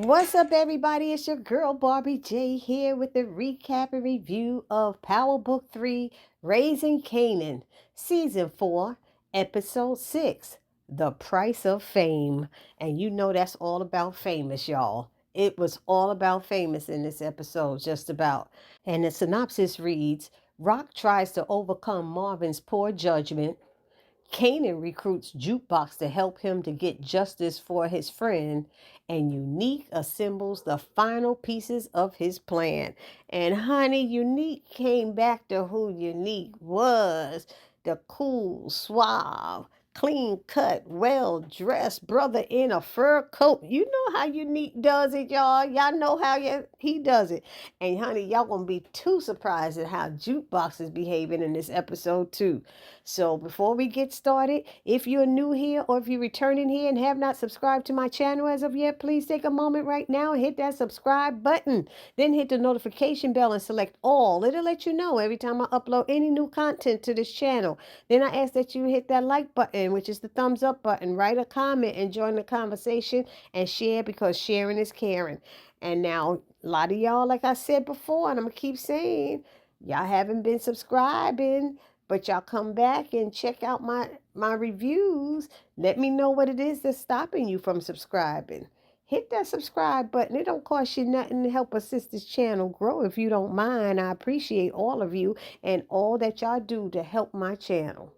What's up, everybody? It's your girl Barbie J here with the recap and review of Powerbook 3 Raising Kanan, Season 4, Episode 6 The Price of Fame. And you know that's all about Famous, y'all. It was all about Famous in this episode, just about. And the synopsis reads Rock tries to overcome Marvin's poor judgment. Kanan recruits Jukebox to help him to get justice for his friend, and Unique assembles the final pieces of his plan. And honey, Unique came back to who Unique was, the cool, suave, clean cut, well dressed brother in a fur coat. You know how Unique does it, y'all. Y'all know how he does it. And honey, y'all gonna be too surprised at how Jukebox is behaving in this episode too. So before we get started, if you're new here or if you're returning here and have not subscribed to my channel as of yet, please take a moment right now and hit that subscribe button. Then hit the notification bell and select all. It'll let you know every time I upload any new content to this channel. Then I ask that you hit that like button, which is the thumbs up button. Write a comment and join the conversation and share, because sharing is caring. And now, a lot of y'all, like I said before, and I'm going to keep saying, y'all haven't been subscribing, but y'all come back and check out my reviews. Let me know what it is that's stopping you from subscribing. Hit that subscribe button. It don't cost you nothing to help assist this channel grow. If you don't mind, I appreciate all of you and all that y'all do to help my channel.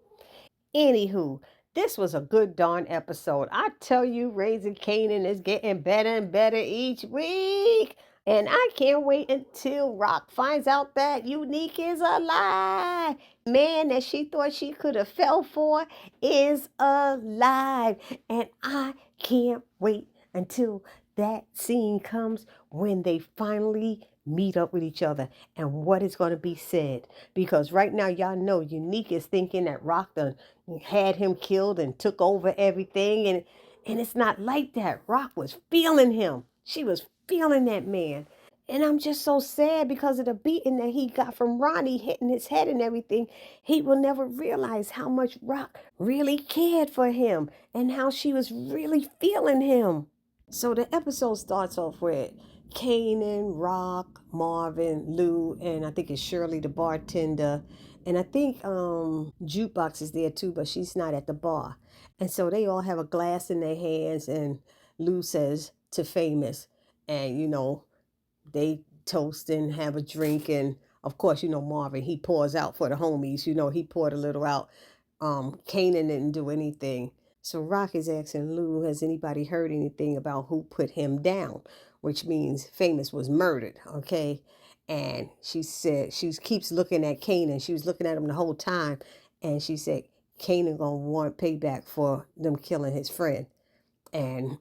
Anywho, this was a good darn episode. I tell you, Raising Kanan is getting better and better each week. And I can't wait until Rock finds out that Unique is alive. Man that she thought she could have fell for is alive. And I can't wait until that scene comes when they finally meet up with each other and what is going to be said. Because right now, y'all know Unique is thinking that Rock done had him killed and took over everything. And it's not like that. Rock was feeling him. She was feeling that man. And I'm just so sad because of the beating that he got from Ronnie hitting his head and everything. He will never realize how much Rock really cared for him and how she was really feeling him. So the episode starts off with Kanan, Rock, Marvin, Lou, and I think it's Shirley, the bartender. And I think Jukebox is there too, but she's not at the bar. And so they all have a glass in their hands, and Lou says to Famous, and they toast and have a drink. And of course, Marvin, he pours out for the homies. He poured a little out. Kanan didn't do anything. So Rock is asking Lou, has anybody heard anything about who put him down? Which means Famous was murdered, okay? And she said, she keeps looking at Kanan. She was looking at him the whole time. And she said, Kanan gonna want payback for them killing his friend. And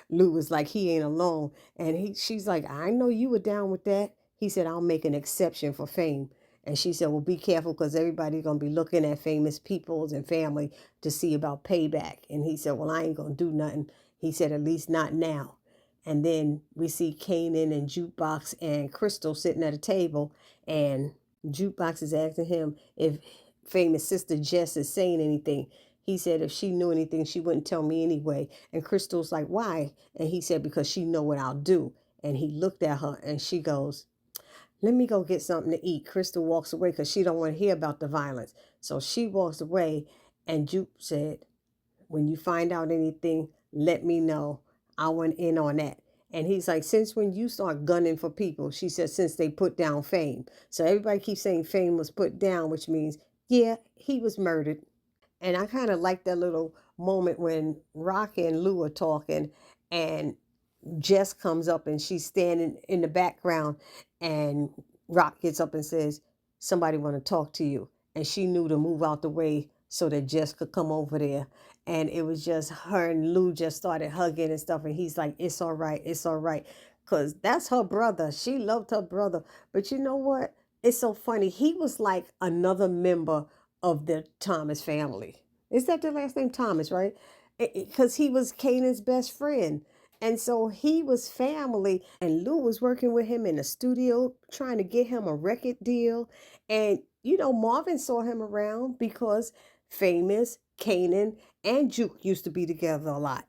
Lou was like, he ain't alone. And she's like, I know you were down with that. He said, I'll make an exception for Fame. And she said, well, be careful, because everybody's going to be looking at Famous peoples and family to see about payback. And he said, well, I ain't going to do nothing. He said, at least not now. And then we see Kanan and Jukebox and Crystal sitting at a table. And Jukebox is asking him if Famous sister Jess is saying anything. He said if she knew anything, she wouldn't tell me anyway. And Crystal's like, why? And he said, because she know what I'll do. And he looked at her and she goes, let me go get something to eat. Crystal walks away because she don't want to hear about the violence. So she walks away, and Juke said, when you find out anything, let me know. I went in on that. And he's like, since when you start gunning for people? She said, since they put down Fame. So everybody keeps saying Fame was put down, which means, yeah, he was murdered. And I kind of like that little moment when Rock and Lou are talking, and Jess comes up and she's standing in the background, and Rock gets up and says, somebody want to talk to you. And she knew to move out the way so that Jess could come over there. And it was just her and Lou just started hugging and stuff. And he's like, it's all right. It's all right. Because that's her brother. She loved her brother. But you know what? It's so funny. He was like another member of the Thomas family. Is that the last name? Thomas, right? Because he was Kanan's best friend. And so he was family, and Lou was working with him in the studio, trying to get him a record deal. And, Marvin saw him around because Famous, Kanan, and Juke used to be together a lot.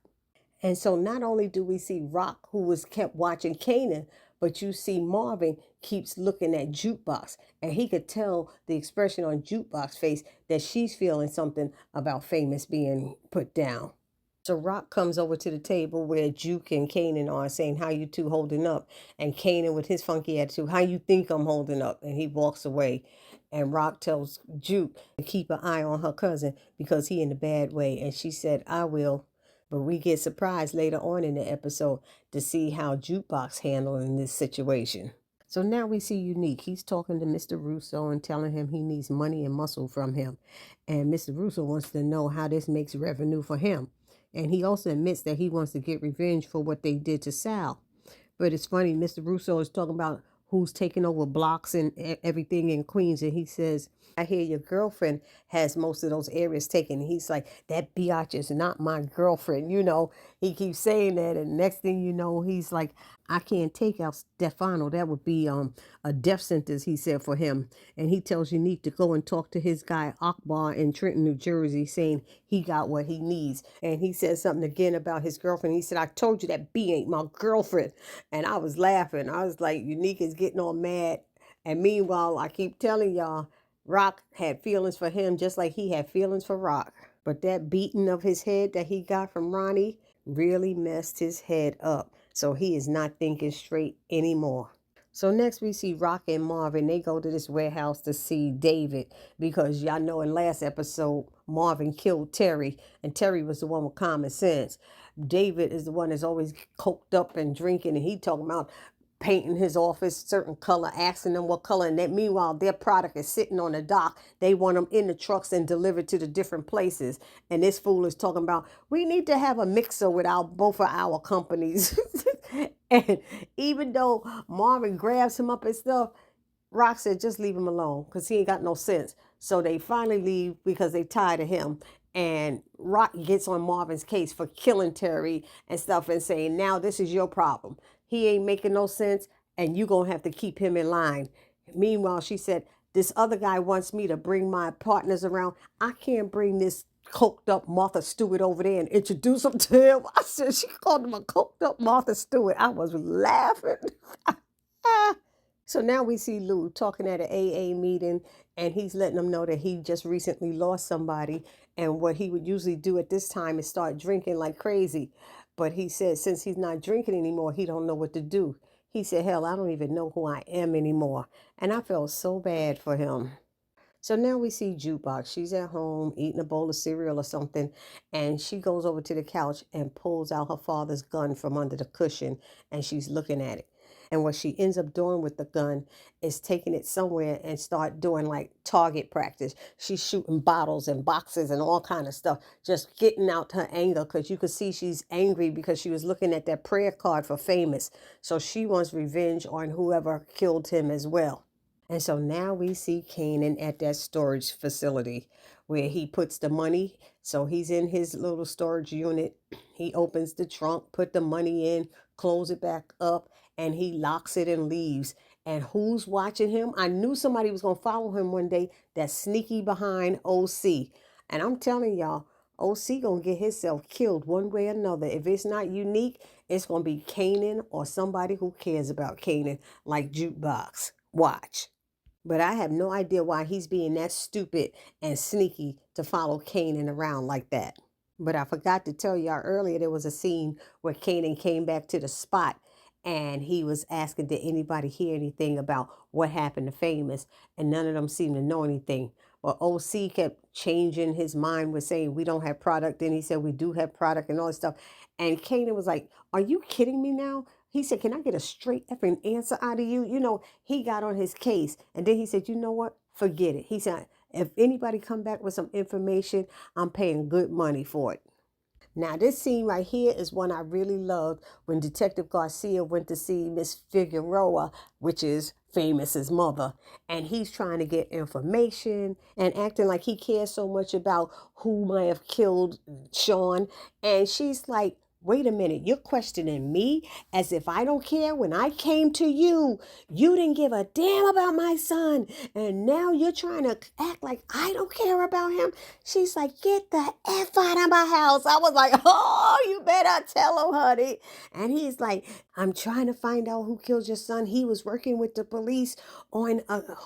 And so not only do we see Rock, who was kept watching Kanan, but you see Marvin keeps looking at Jukebox, and he could tell the expression on Jukebox's face that she's feeling something about Famous being put down. So Rock comes over to the table where Juke and Kanan are, saying, "How you two holding up?" And Kanan, with his funky attitude, "How you think I'm holding up?" And he walks away. And Rock tells Juke to keep an eye on her cousin because he in a bad way. And she said, "I will." But we get surprised later on in the episode to see how Jukebox handling this situation. So now we see Unique. He's talking to Mr. Russo and telling him he needs money and muscle from him. And Mr. Russo wants to know how this makes revenue for him. And he also admits that he wants to get revenge for what they did to Sal. But it's funny, Mr. Russo is talking about who's taking over blocks and everything in Queens. And he says, "I hear your girlfriend has most of those areas taken." He's like, "That biatch is not my girlfriend." He keeps saying that. And next thing you know, he's like, "I can't take out Stefano. That would be a death sentence," he said, for him. And he tells Unique to go and talk to his guy Akbar in Trenton, New Jersey, saying he got what he needs. And he says something again about his girlfriend. He said, "I told you that B ain't my girlfriend." And I was laughing. I was like, Unique is getting all mad. And meanwhile, I keep telling y'all, Rock had feelings for him just like he had feelings for Rock. But that beating of his head that he got from Ronnie really messed his head up. So he is not thinking straight anymore. So next we see Rock and Marvin. They go to this warehouse to see David because y'all know in last episode Marvin killed Terry, and Terry was the one with common sense. David is the one that's always coked up and drinking, and he talking about painting his office certain color, asking them what color, and that meanwhile their product is sitting on the dock. They want them in the trucks and delivered to the different places. And this fool is talking about, "We need to have a mixer with both of our companies." And even though Marvin grabs him up and stuff, Rock said, "Just leave him alone because he ain't got no sense." So they finally leave because they tired of him. And Rock gets on Marvin's case for killing Terry and stuff and saying, "Now this is your problem. He ain't making no sense and you going to have to keep him in line." Meanwhile, she said, "This other guy wants me to bring my partners around. I can't bring this coked up Martha Stewart over there and introduce him to him." I said, she called him a coked up Martha Stewart. I was laughing. So now we see Lou talking at an AA meeting, and he's letting them know that he just recently lost somebody. And what he would usually do at this time is start drinking like crazy. But he said since he's not drinking anymore, he don't know what to do. He said, "Hell, I don't even know who I am anymore." And I felt so bad for him. So now we see Jukebox. She's at home eating a bowl of cereal or something, and she goes over to the couch and pulls out her father's gun from under the cushion, and she's looking at it. And what she ends up doing with the gun is taking it somewhere and start doing like target practice. She's shooting bottles and boxes and all kind of stuff, just getting out her anger because you could see she's angry because she was looking at that prayer card for Famous. So she wants revenge on whoever killed him as well. And so now we see Kanan at that storage facility where he puts the money. So he's in his little storage unit. He opens the trunk, put the money in, close it back up, and he locks it and leaves. And who's watching him? I knew somebody was going to follow him one day that's sneaky behind OC. And I'm telling y'all, OC going to get himself killed one way or another. If it's not Unique, it's going to be Kanan or somebody who cares about Kanan like Jukebox. Watch. But I have no idea why he's being that stupid and sneaky to follow Kanan around like that. But I forgot to tell y'all earlier, there was a scene where Kanan came back to the spot and he was asking, did anybody hear anything about what happened to Famous? And none of them seemed to know anything. But OC kept changing his mind with saying, "We don't have product." Then he said, "We do have product," and all this stuff. And Kanan was like, "Are you kidding me now?" He said, "Can I get a straight effing answer out of you?" He got on his case. And then he said, "You know what? Forget it." He said, "If anybody come back with some information, I'm paying good money for it." Now, this scene right here is one I really loved when Detective Garcia went to see Miss Figueroa, which is Famous's mother, and he's trying to get information and acting like he cares so much about who might have killed Sean. And she's like, Wait a minute, you're questioning me as if I don't care. When I came to you, you didn't give a damn about my son. And now you're trying to act like I don't care about him. She's like, get the F out of my house. I was like, oh, you better tell him, honey. And he's like, I'm trying to find out who killed your son. He was working with the police on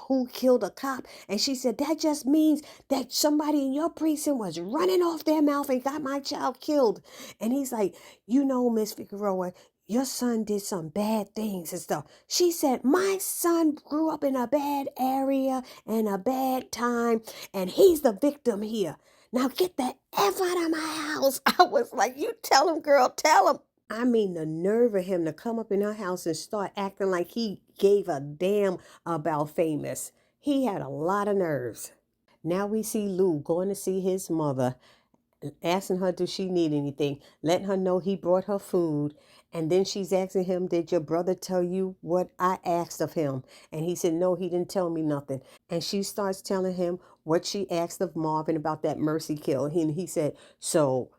who killed a cop. And she said, that just means that somebody in your precinct was running off their mouth and got my child killed. And he's like, you know, Miss Figueroa, your son did some bad things and stuff. She said, my son grew up in a bad area and a bad time, and he's the victim here. Now get the F out of my house. I was like, you tell him, girl, tell him. I mean, the nerve of him to come up in her house and start acting like he gave a damn about Famous. He had a lot of nerves. Now we see Lou going to see his mother, asking her, does she need anything, letting her know he brought her food. And then she's asking him, did your brother tell you what I asked of him? And he said, no, he didn't tell me nothing. And she starts telling him what she asked of Marvin about that Mercy kill. And he said, so,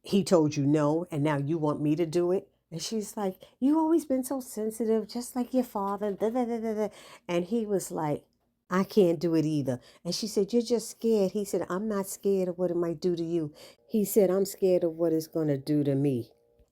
he told you no, and now you want me to do it? And she's like, you always been so sensitive, just like your father. Da, da, da, da, da. And he was like, I can't do it either. And she said, you're just scared. He said, I'm not scared of what it might do to you. He said, I'm scared of what it's going to do to me.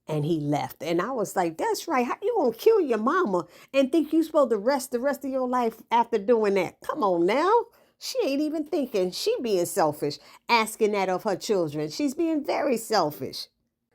And he left. And I was like, that's right. How you going to kill your mama and think you supposed to rest the rest of your life after doing that? Come on now. She ain't even thinking. She being selfish, asking that of her children. She's being very selfish.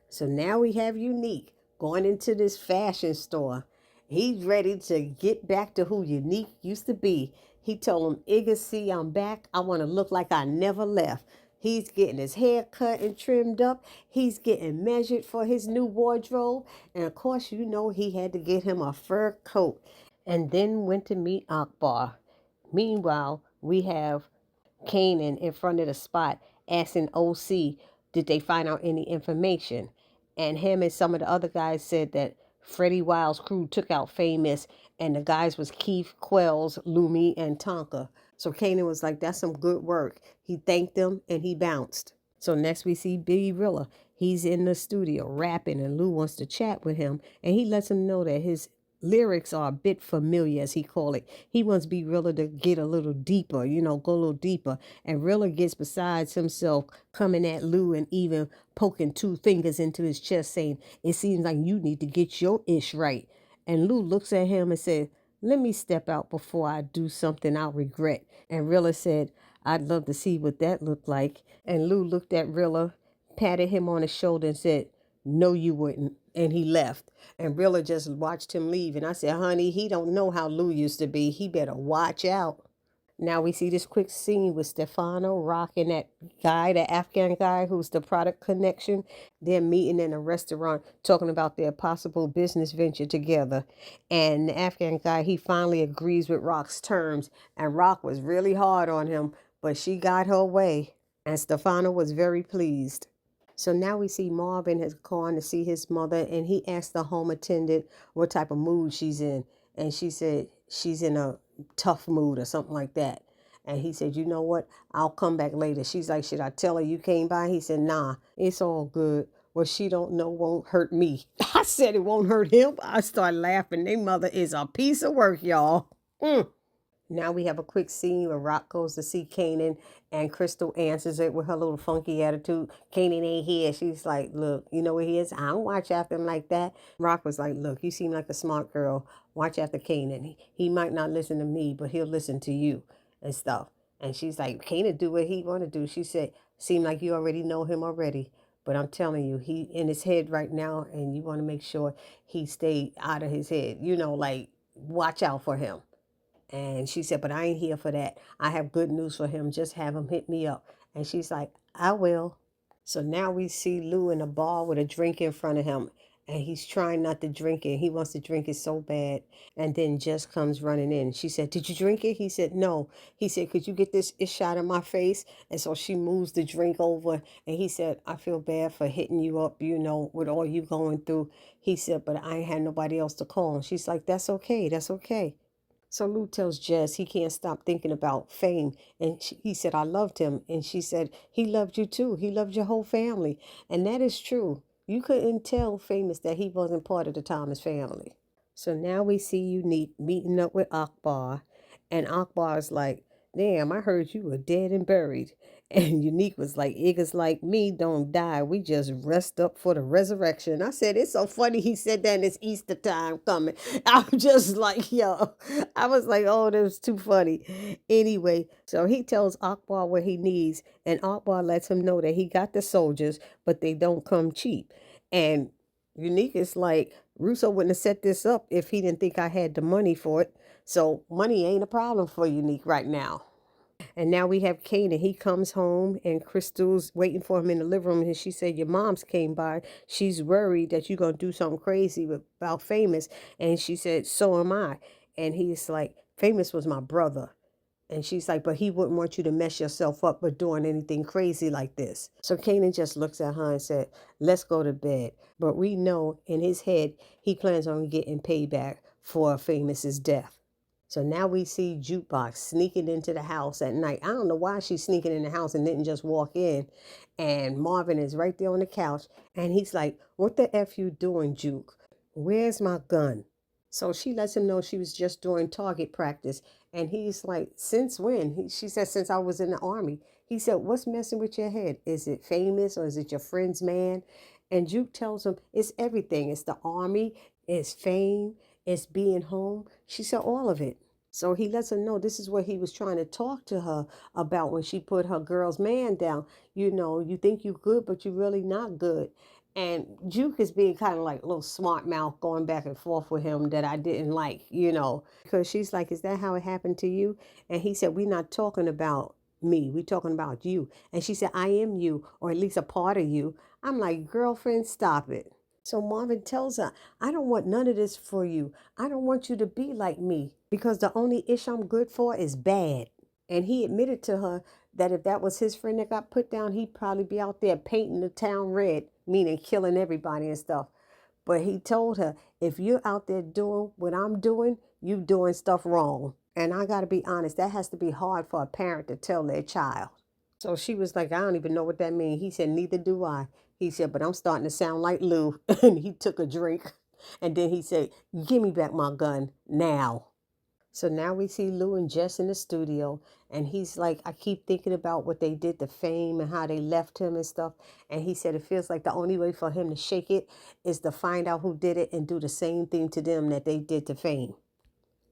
So now we have Unique going into this fashion store. He's ready to get back to who Unique used to be. He told him, Igga, see, I'm back. I want to look like I never left. He's getting his hair cut and trimmed up. He's getting measured for his new wardrobe. And of course, you know he had to get him a fur coat. And then went to meet Akbar. Meanwhile, we have Kanan in front of the spot asking OC, did they find out any information? And him and some of the other guys said that Freddie Wild's crew took out Famous, and the guys was Keith, Quells, Lumi, and Tonka. So Kanan was like, that's some good work. He thanked them and he bounced. So next we see Big Rilla. He's in the studio rapping, and Lou wants to chat with him, and he lets him know that his lyrics are a bit familiar, as he call it. He wants B Rilla to get a little deeper, go a little deeper. And Rilla gets besides himself, coming at Lou and even poking two fingers into his chest, saying, it seems like you need to get your ish right. And Lou looks at him and said, let me step out before I do something I'll regret. And Rilla said, I'd love to see what that looked like. And Lou looked at Rilla, patted him on the shoulder and said, no, you wouldn't. And he left. And Rilla just watched him leave. And I said, honey, he don't know how Lou used to be. He better watch out. Now we see this quick scene with Stefano rocking that guy, the Afghan guy who's the product connection. They're meeting in a restaurant talking about their possible business venture together. And the Afghan guy, he finally agrees with Rock's terms. And Rock was really hard on him, but she got her way. And Stefano was very pleased. So now we see Marvin has gone to see his mother, and he asked the home attendant what type of mood she's in. And she said she's in a tough mood or something like that. And he said, you know what? I'll come back later. She's like, should I tell her you came by? He said, nah, it's all good. What she don't know won't hurt me. I said it won't hurt him. I started laughing. Their mother is a piece of work, y'all. Now we have a quick scene where Rock goes to see Kanan, and Crystal answers it with her little funky attitude. Kanan ain't here. She's like, look, you know where he is? I don't watch after him like that. Rock was like, look, you seem like a smart girl. Watch after Kanan. He might not listen to me, but he'll listen to you and stuff. And she's like, Kanan do what he want to do. She said, seem like you already know him already. But I'm telling you, he in his head right now, and you want to make sure he stay out of his head. Like, watch out for him. And she said, but I ain't here for that. I have good news for him. Just have him hit me up. And she's like, I will. So now we see Lou in a bar with a drink in front of him. And he's trying not to drink it. He wants to drink it so bad. And then Jess comes running in. She said, did you drink it? He said, no. He said, could you get this shot in my face? And so she moves the drink over. And he said, I feel bad for hitting you up, with all you going through. He said, but I ain't had nobody else to call. And she's like, that's okay. That's okay. So Lou tells Jess he can't stop thinking about Fame. And he said, I loved him. And she said, he loved you too. He loved your whole family. And that is true. You couldn't tell Famous that he wasn't part of the Thomas family. So now we see Unique meeting up with Akbar, and Akbar's like, damn, I heard you were dead and buried. And Unique was like, niggas like me don't die. We just rest up for the resurrection. I said, it's so funny he said that, and it's Easter time coming. I'm just like, yo, I was like, oh, that was too funny. Anyway, so he tells Akbar what he needs, and Akbar lets him know that he got the soldiers, but they don't come cheap. And Unique is like, Russo wouldn't have set this up if he didn't think I had the money for it. So money ain't a problem for Unique right now. And now we have Kanan. He comes home and Crystal's waiting for him in the living room. And she said, your mom's came by. She's worried that you're going to do something crazy about Famous. And she said, so am I. And he's like, Famous was my brother. And she's like, but he wouldn't want you to mess yourself up with doing anything crazy like this. So Kanan just looks at her and said, let's go to bed. But we know in his head, he plans on getting payback for Famous's death. So now we see Jukebox sneaking into the house at night. I don't know why she's sneaking in the house and didn't just walk in. And Marvin is right there on the couch. And he's like, what the F you doing, Juke? Where's my gun? So she lets him know she was just doing target practice. And he's like, since when? She said, since I was in the army. He said, what's messing with your head? Is it Famous or is it your friend's man? And Juke tells him, it's everything. It's the army, it's fame, it's being home. She said, all of it. So he lets her know this is what he was trying to talk to her about when she put her girl's man down. You know, you think you good, but you're really not good. And Juke is being kind of like a little smart mouth going back and forth with him that I didn't like, because she's like, is that how it happened to you? And he said, we're not talking about me. We're talking about you. And she said, I am you, or at least a part of you. I'm like, girlfriend, stop it. So Marvin tells her, I don't want none of this for you. I don't want you to be like me because the only ish I'm good for is bad. And he admitted to her that if that was his friend that got put down, he'd probably be out there painting the town red, meaning killing everybody and stuff. But he told her, if you're out there doing what I'm doing, you doing stuff wrong. And I got to be honest, that has to be hard for a parent to tell their child. So she was like, I don't even know what that means. He said, neither do I. He said, but I'm starting to sound like Lou. And he took a drink. And then he said, give me back my gun now. So now we see Lou and Jess in the studio. And he's like, I keep thinking about what they did to Fame and how they left him and stuff. And he said it feels like the only way for him to shake it is to find out who did it and do the same thing to them that they did to Fame.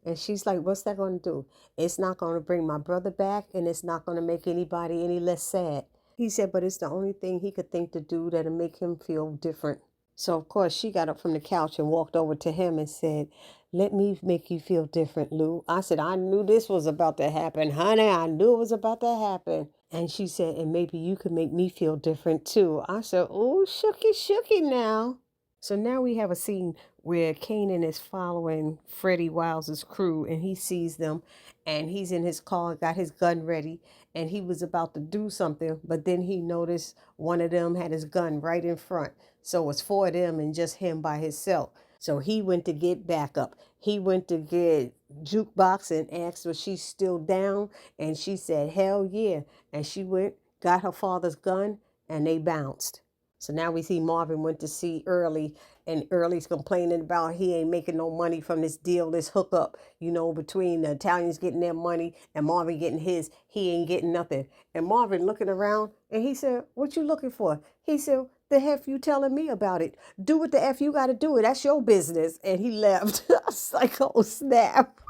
And she's like, what's that going to do? It's not going to bring my brother back, and it's not going to make anybody any less sad. He said, but it's the only thing he could think to do that'll make him feel different. So, of course, she got up from the couch and walked over to him and said, let me make you feel different, Lou. I said, I knew this was about to happen. Honey, I knew it was about to happen. And she said, and maybe you could make me feel different, too. I said, oh, shooky now. So now we have a scene where Kanan is following Freddie Wiles's crew, and he sees them, and he's in his car, got his gun ready, and he was about to do something, but then he noticed one of them had his gun right in front. So it's four of them and just him by himself. So he went to get backup. He went to get Jukebox and asked if she's still down, and she said, hell yeah. And she went, got her father's gun, and they bounced. So now we see Marvin went to see Early, and Early's complaining about he ain't making no money from this deal, this hookup, between the Italians getting their money and Marvin getting his. He ain't getting nothing. And Marvin looking around, and he said, what you looking for? He said, the F you telling me about it? Do what the F you got to do it. That's your business. And he left. I was like, oh, snap.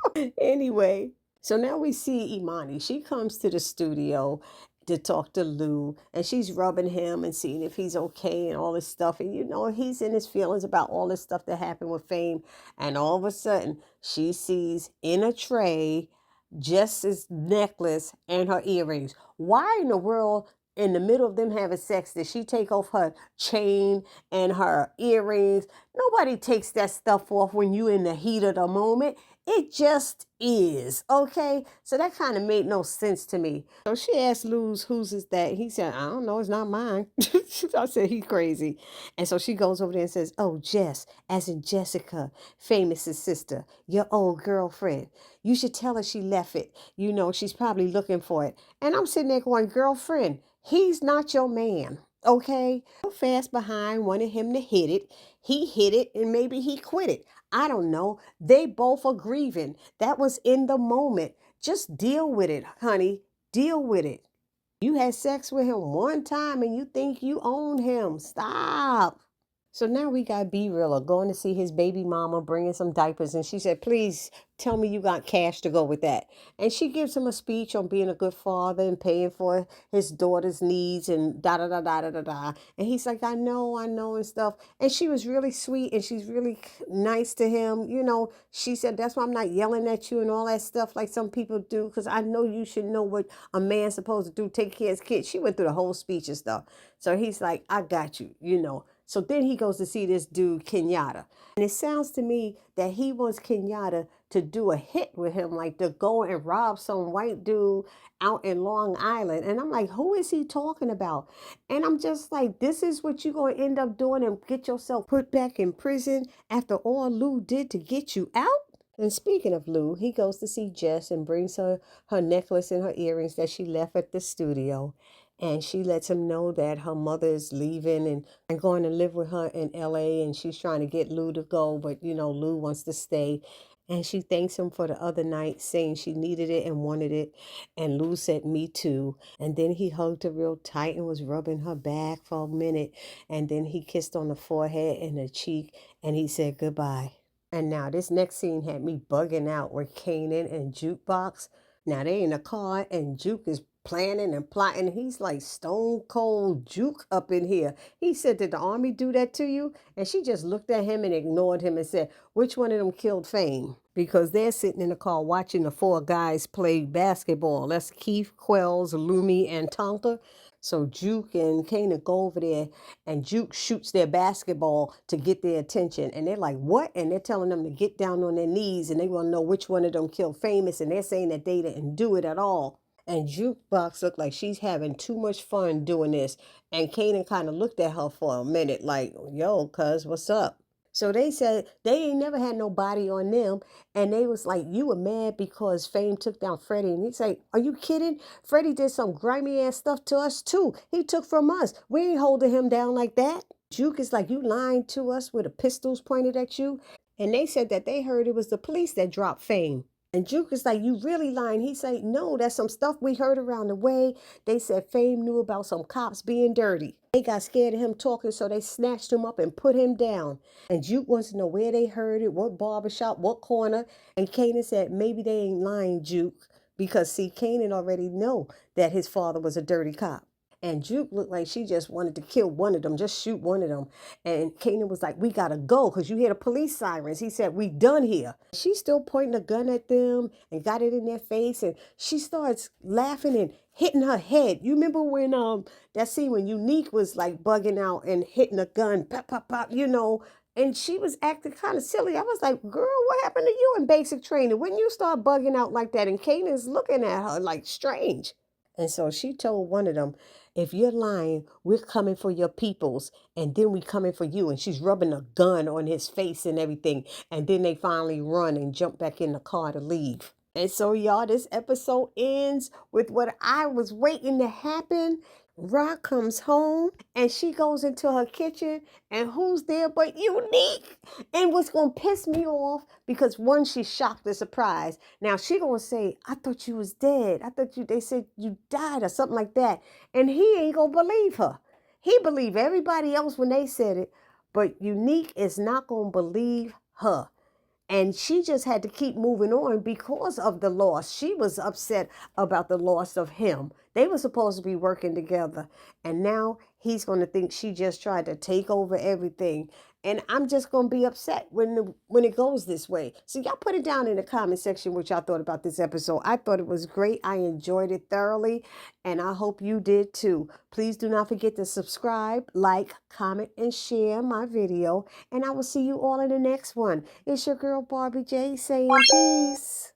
Anyway, so now we see Imani. She comes to the studio to talk to Lou, and she's rubbing him and seeing if he's okay and all this stuff. And he's in his feelings about all this stuff that happened with Fame. And all of a sudden, she sees in a tray Jess's necklace and her earrings. Why in the world, in the middle of them having sex, did she take off her chain and her earrings? Nobody takes that stuff off when you in the heat of the moment. It just is, okay? So that kind of made no sense to me. So she asked Luz, whose is that? He said, I don't know, it's not mine. I said, he's crazy. And so she goes over there and says, oh, Jess, as in Jessica, Famous's sister, your old girlfriend. You should tell her she left it. She's probably looking for it. And I'm sitting there going, girlfriend, he's not your man. Okay, fast behind wanted him to hit it. He hit it and maybe he quit it. I don't know. They both are grieving. That was in the moment. Just deal with it, honey. Deal with it. You had sex with him one time and you think you own him. Stop. So now we got B-Real going to see his baby mama, bringing some diapers. And she said, please tell me you got cash to go with that. And she gives him a speech on being a good father and paying for his daughter's needs and da da da da da da da. And he's like, I know, and stuff. And she was really sweet and she's really nice to him. You know, she said, that's why I'm not yelling at you and all that stuff like some people do. Because I know you should know what a man's supposed to do, take care of his kids. She went through the whole speech and stuff. So he's like, I got you, you know. So then he goes to see this dude, Kenyatta. And it sounds to me that he wants Kenyatta to do a hit with him, like to go and rob some white dude out in Long Island. And I'm like, who is he talking about? And I'm just like, this is what you're going to end up doing and get yourself put back in prison after all Lou did to get you out? And speaking of Lou, he goes to see Jess and brings her necklace and her earrings that she left at the studio. And she lets him know that her mother is leaving and going to live with her in LA. And she's trying to get Lou to go, but you know, Lou wants to stay. And she thanks him for the other night, saying she needed it and wanted it. And Lou said, me too. And then he hugged her real tight and was rubbing her back for a minute. And then he kissed on the forehead and the cheek and he said goodbye. And now this next scene had me bugging out with Kanan and Jukebox. Now they in a car and Juke is planning and plotting. He's like stone cold Juke up in here. He said, did the army do that to you? And she just looked at him and ignored him and said, which one of them killed Fame? Because they're sitting in the car watching the four guys play basketball. That's Keith, Quells, Lumi, and Tonka. So Juke and Kanan go over there and Juke shoots their basketball to get their attention. And they're like, what? And they're telling them to get down on their knees and they want to know which one of them killed Famous. And they're saying that they didn't do it at all. And Jukebox looked like she's having too much fun doing this. And Kanan kind of looked at her for a minute like, yo, cuz, what's up? So they said they ain't never had nobody on them. And they was like, you were mad because Fame took down Freddie. And he's like, are you kidding? Freddie did some grimy ass stuff to us too. He took from us. We ain't holding him down like that. Juke is like, you lying to us with the pistols pointed at you. And they said that they heard it was the police that dropped Fame. And Juke is like, you really lying? He's like, no, that's some stuff we heard around the way. They said Fame knew about some cops being dirty. They got scared of him talking, so they snatched him up and put him down. And Juke wants to know where they heard it, what barbershop, what corner. And Kanan said, maybe they ain't lying, Juke. Because, see, Kanan already know that his father was a dirty cop. And Juke looked like she just wanted to kill one of them, just shoot one of them. And Kanan was like, we gotta go because you hear the police sirens. He said, we done here. She's still pointing a gun at them and got it in their face. And she starts laughing and hitting her head. You remember when that scene when Unique was like bugging out and hitting a gun, pop, pop, pop, you know, and she was acting kind of silly. I was like, girl, what happened to you in basic training? When you start bugging out like that? And Kanan's looking at her like strange. And so she told one of them, if you're lying, we're coming for your peoples, and then we coming for you. And she's rubbing a gun on his face and everything. And then they finally run and jump back in the car to leave. And so, y'all, this episode ends with what I was waiting to happen. Rock comes home and she goes into her kitchen and who's there but Unique? And what's going to piss me off, because one, she's shocked and surprised. Now she going to say, I thought you was dead. I thought they said you died or something like that. And he ain't going to believe her. He believed everybody else when they said it, but Unique is not going to believe her. And she just had to keep moving on because of the loss. She was upset about the loss of him. They were supposed to be working together. And now he's going to think she just tried to take over everything. And I'm just going to be upset when it goes this way. So y'all put it down in the comment section what y'all thought about this episode. I thought it was great. I enjoyed it thoroughly. And I hope you did too. Please do not forget to subscribe, like, comment, and share my video. And I will see you all in the next one. It's your girl Barbie J saying peace.